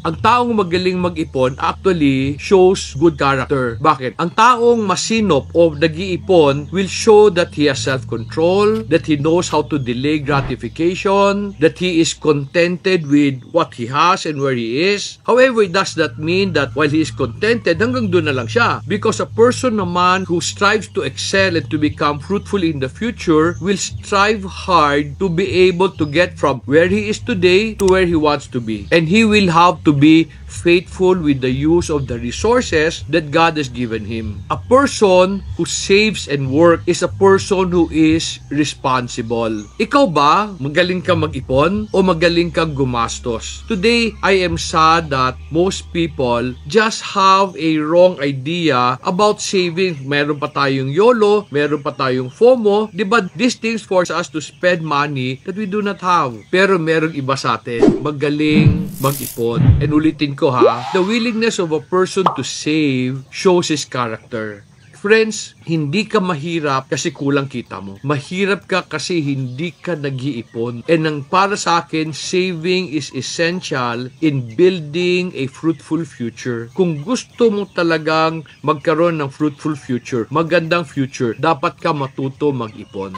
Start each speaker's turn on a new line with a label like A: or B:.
A: Ang taong magaling mag-ipon actually shows good character. Bakit? Ang taong masinop o nag-iipon will show that he has self-control, that he knows how to delay gratification, that he is contented with what he has and where he is. However, it does not mean that while he is contented, hanggang doon na lang siya. Because a person naman who strives to excel and to become fruitful in the future will strive hard to be able to get from where he is today to where he wants to be. And he will have to be faithful with the use of the resources that God has given him. A person who saves and works is a person who is responsible. Ikaw ba, magaling kang mag-ipon o magaling kang gumastos? Today, I am sad that most people just have a wrong idea about saving. Meron pa tayong YOLO, meron pa tayong FOMO. Diba, these things force us to spend money that we do not have. Pero meron iba sa atin, magaling mag-ipon. And ulitin ko ha, the willingness of a person to save shows his character. Friends, hindi ka mahirap kasi kulang kita mo. Mahirap ka kasi hindi ka nag-iipon. And ang para sa akin, saving is essential in building a fruitful future. Kung gusto mo talagang magkaroon ng fruitful future, magandang future, dapat ka matuto mag-ipon.